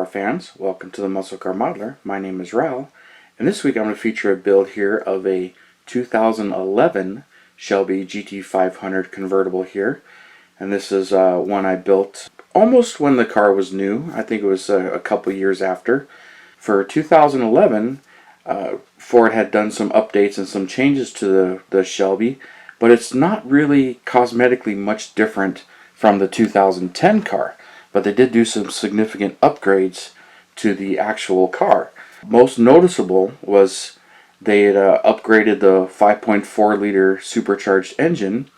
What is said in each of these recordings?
car fans. Welcome to the Muscle Car Modeler. My name is Revell, and this week I'm going to feature a build here of a 2011 Shelby GT500 convertible here. And this is one I built almost when the car was new. I think it was a couple years after. For 2011, Ford had done some updates and some changes to the Shelby, but it's not really cosmetically much different from the 2010 car. But they did do some significant upgrades to the actual car. Most noticeable was they had upgraded the 5.4 liter supercharged engine,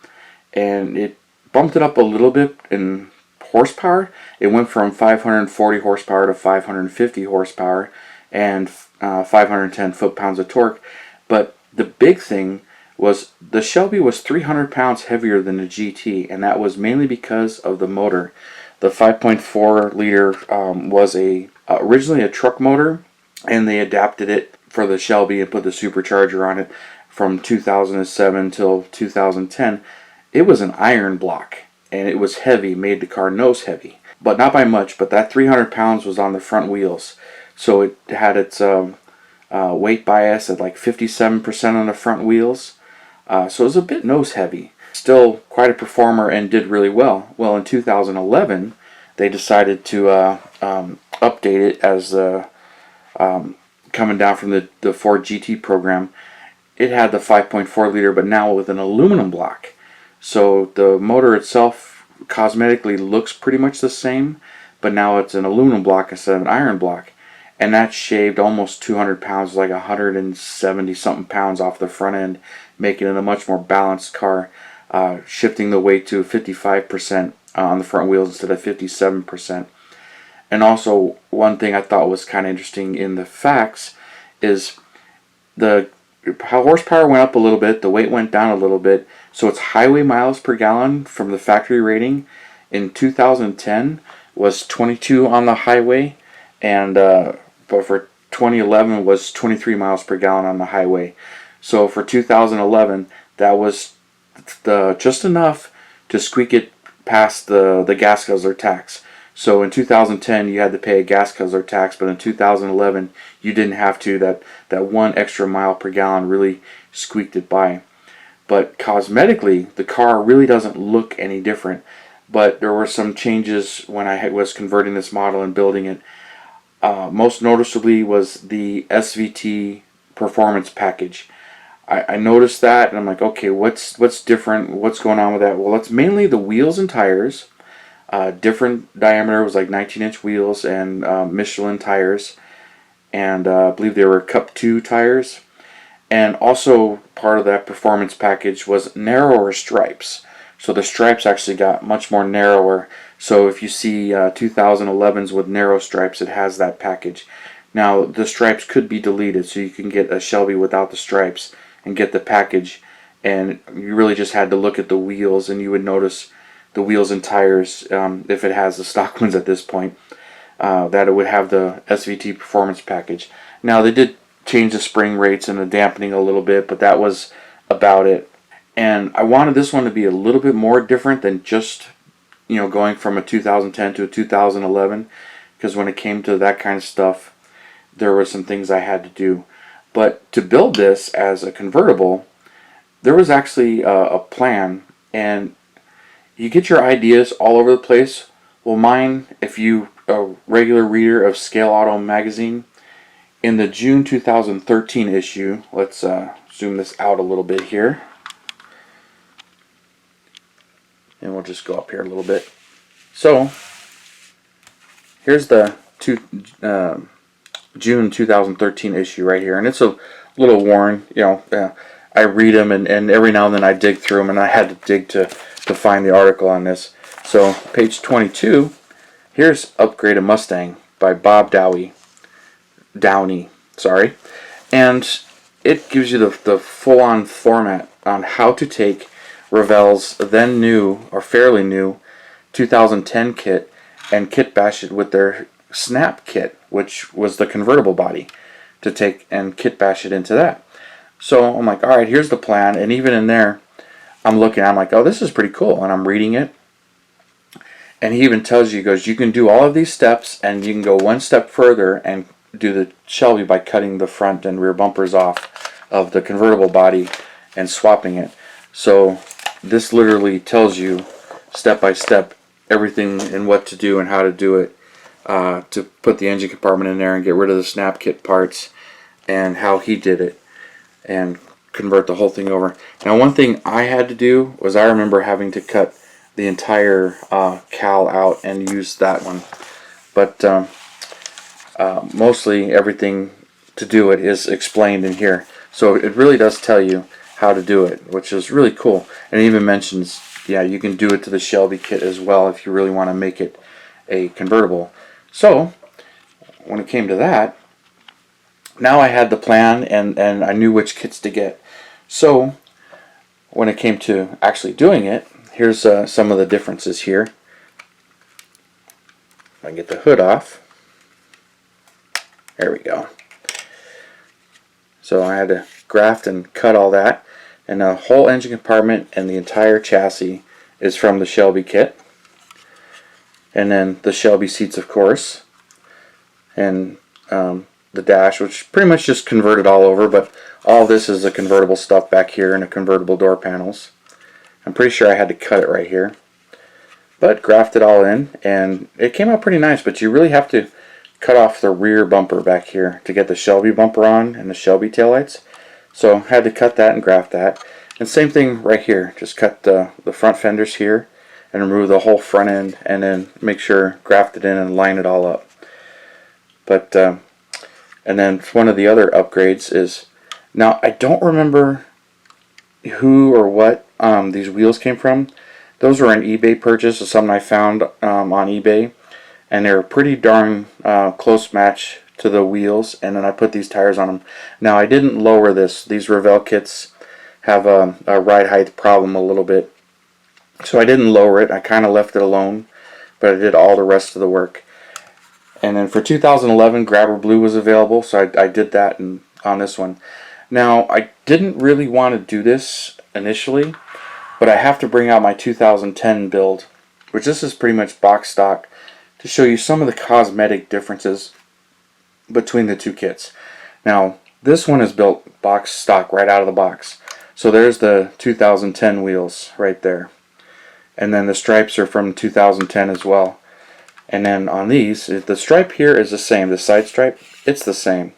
and it bumped it up a little bit in horsepower. It went from 540 horsepower to 550 horsepower and 510 foot-pounds of torque. But the big thing was the Shelby was 300 pounds heavier than the GT, and that was mainly because of the motor. The 5.4 liter was originally a truck motor, and they adapted it for the Shelby and put the supercharger on it from 2007 till 2010. It was an iron block, and it was heavy, made the car nose heavy, but not by much. But that 300 pounds was on the front wheels, so it had its weight bias at like 57% on the front wheels, so it was a bit nose heavy. Still quite a performer and did really well. Well, in 2011, they decided to update it as coming down from the Ford GT program. It had the 5.4 liter, but now with an aluminum block. So the motor itself cosmetically looks pretty much the same, but now it's an aluminum block instead of an iron block. And that shaved almost 200 pounds, like 170 something pounds off the front end, making it a much more balanced car. Shifting the weight to 55% on the front wheels instead of 57%. And also, one thing I thought was kind of interesting in the facts is the horsepower went up a little bit, the weight went down a little bit, so its highway miles per gallon from the factory rating in 2010 was 22 on the highway, and but for 2011 was 23 miles per gallon on the highway. So for 2011, that was just enough to squeak it past the gas guzzler tax. So in 2010 you had to pay a gas guzzler tax, but in 2011 you didn't have to. That 1 extra mile per gallon really squeaked it by. But cosmetically, the car really doesn't look any different. But there were some changes when I was converting this model and building it. Most noticeably was the Svt Performance Package. I noticed that, and I'm like, okay, what's different? What's going on with that? Well, it's mainly the wheels and tires. Different diameter, was like 19-inch wheels and Michelin tires, and I believe they were Cup 2 tires. And also part of that performance package was narrower stripes. So the stripes actually got much more narrower. So if you see 2011s with narrow stripes, it has that package. Now the stripes could be deleted, so you can get a Shelby without the stripes and get the package, and you really just had to look at the wheels, and you would notice the wheels and tires, if it has the stock ones at this point, that it would have the Svt Performance Package. Now they did change the spring rates and the dampening a little bit, but that was about it. And I wanted this one to be a little bit more different than just, going from a 2010 to a 2011, because when it came to that kind of stuff, there were some things I had to do. But to build this as a convertible, there was actually a plan, and you get your ideas all over the place. Well, mine, if you a regular reader of Scale Auto magazine, in the June 2013 issue, let's zoom this out a little bit here, and we'll just go up here a little bit. So here's the June 2013 issue right here, and it's a little worn. I read them, and every now and then I dig through them, and I had to dig to find the article on this. So page 22, here's Upgrade a Mustang by Bob Downey, and it gives you the full-on format on how to take Revell's then new, or fairly new, 2010 kit and kit bash it with their Snap kit, which was the convertible body, to take and kit bash it into that. So I'm like, alright, here's the plan, and even in there I'm like, oh, this is pretty cool, and I'm reading it, And he even tells you, he goes, you can do all of these steps and you can go one step further and do the Shelby by cutting the front and rear bumpers off of the convertible body and swapping it. So this literally tells you step by step everything and what to do and how to do it, to put the engine compartment in there and get rid of the snap kit parts, and how he did it and convert the whole thing over. Now, one thing I had to do was, I remember having to cut the entire cowl out and use that one, but mostly everything to do it is explained in here, so it really does tell you how to do it, which is really cool. And it even mentions, yeah, you can do it to the Shelby kit as well if you really want to make it a convertible. So when it came to that, now I had the plan and I knew which kits to get. So when it came to actually doing it, here's some of the differences here. If I can get the hood off. There we go. So I had to graft and cut all that, and the whole engine compartment and the entire chassis is from the Shelby kit. And then the Shelby seats, of course, and the dash, which pretty much just converted all over, but all this is the convertible stuff back here and the convertible door panels. I'm pretty sure I had to cut it right here, but grafted all in, and it came out pretty nice. But you really have to cut off the rear bumper back here to get the Shelby bumper on and the Shelby taillights. So I had to cut that and graft that. And same thing right here, just cut the front fenders here and remove the whole front end, and then make sure graft it in and line it all up. But and then one of the other upgrades is, now I don't remember who or what these wheels came from. Those were an eBay purchase of something I found on eBay, and they're a pretty darn close match to the wheels, and then I put these tires on them. Now, I didn't lower this. These Revell kits have a ride height problem a little bit, so I didn't lower it. I kind of left it alone, but I did all the rest of the work. And then for 2011, Grabber Blue was available, so I did that on this one. Now, I didn't really want to do this initially, but I have to bring out my 2010 build, which this is pretty much box stock, to show you some of the cosmetic differences between the two kits. Now, this one is built box stock right out of the box. So there's the 2010 wheels right there. And then the stripes are from 2010 as well. And then on these, the stripe here is the same. The side stripe, it's the same.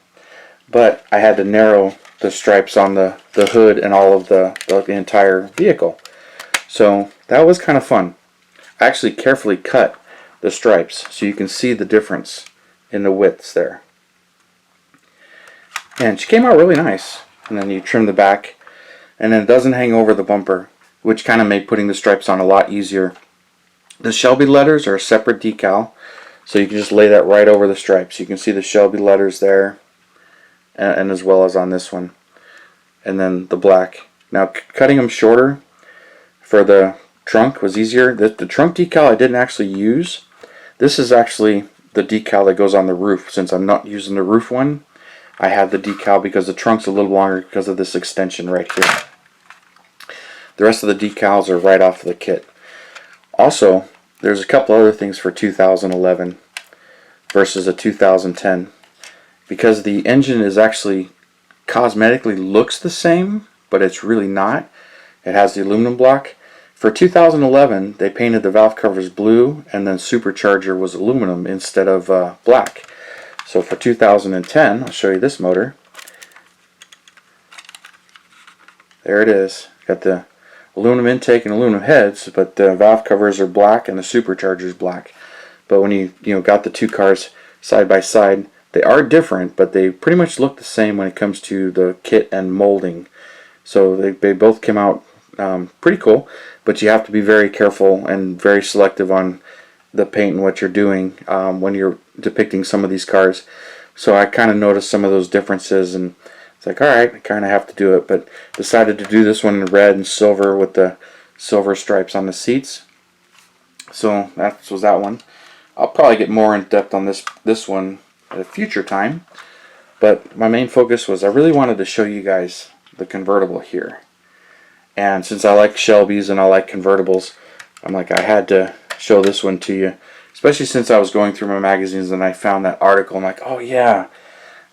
But I had to narrow the stripes on the hood and all of the entire vehicle. So that was kind of fun. I actually carefully cut the stripes so you can see the difference in the widths there. And she came out really nice. And then you trim the back, and then it doesn't hang over the bumper, which kind of made putting the stripes on a lot easier. The Shelby letters are a separate decal, so you can just lay that right over the stripes. You can see the Shelby letters there, and as well as on this one. And then the black. Now, cutting them shorter for the trunk was easier. The trunk decal I didn't actually use. This is actually the decal that goes on the roof. Since I'm not using the roof one, I have the decal because the trunk's a little longer because of this extension right here. The rest of the decals are right off of the kit. Also, there's a couple other things for 2011 versus a 2010. Because the engine is actually cosmetically looks the same, but it's really not. It has the aluminum block. For 2011, they painted the valve covers blue, and then supercharger was aluminum instead of black. So for 2010, I'll show you this motor. There it is. Got the aluminum intake and aluminum heads, but the valve covers are black and the supercharger is black. But when you got the two cars side by side, they are different, but they pretty much look the same when it comes to the kit and molding. So they both came out pretty cool, but you have to be very careful and very selective on the paint and what you're doing when you're depicting some of these cars. So I kind of noticed some of those differences, and it's like, alright, I kind of have to do it, but decided to do this one in red and silver with the silver stripes on the seats. So that was that one. I'll probably get more in depth on this one at a future time, but my main focus was I really wanted to show you guys the convertible here. And since I like Shelbys and I like convertibles, I'm like, I had to show this one to you, especially since I was going through my magazines and I found that article. I'm like, oh yeah,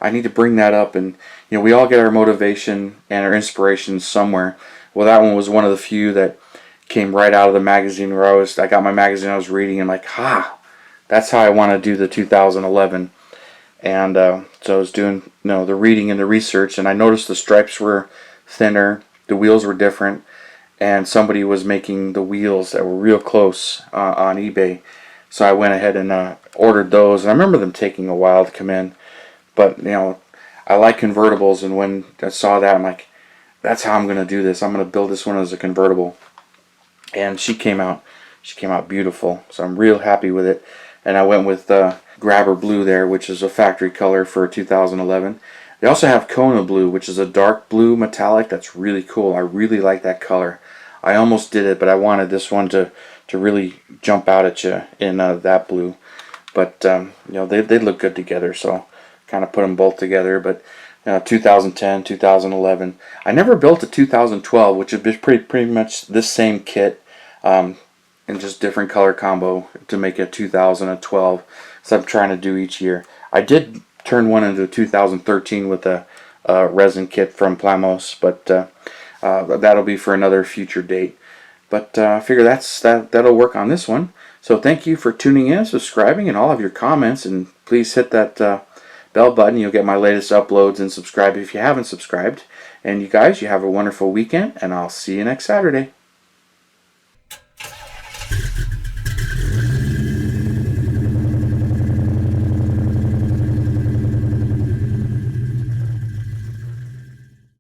I need to bring that up. And we all get our motivation and our inspiration somewhere. Well, that one was one of the few that came right out of the magazine where I got my magazine I was reading, and like, that's how I want to do the 2011. And so I was doing the reading and the research, and I noticed the stripes were thinner, the wheels were different, and somebody was making the wheels that were real close on eBay. So I went ahead and ordered those, and I remember them taking a while to come in. But I like convertibles, and when I saw that, I'm like, that's how I'm going to do this. I'm going to build this one as a convertible. And she came out beautiful, so I'm real happy with it. And I went with Grabber Blue there, which is a factory color for 2011. They also have Kona Blue, which is a dark blue metallic. That's really cool. I really like that color. I almost did it, but I wanted this one to really jump out at you in that blue. But they look good together, so kind of put them both together. But 2010, 2011. I never built a 2012, which would be pretty much this same kit, in just different color combo to make a 2012. So I'm trying to do each year. I did turn one into 2013 with a resin kit from Plamos, but that'll be for another future date. But I figure that'll work on this one. So thank you for tuning in, subscribing, and all of your comments. And please hit that bell button. You'll get my latest uploads, and subscribe if you haven't subscribed. And you guys, you have a wonderful weekend, and I'll see you next Saturday.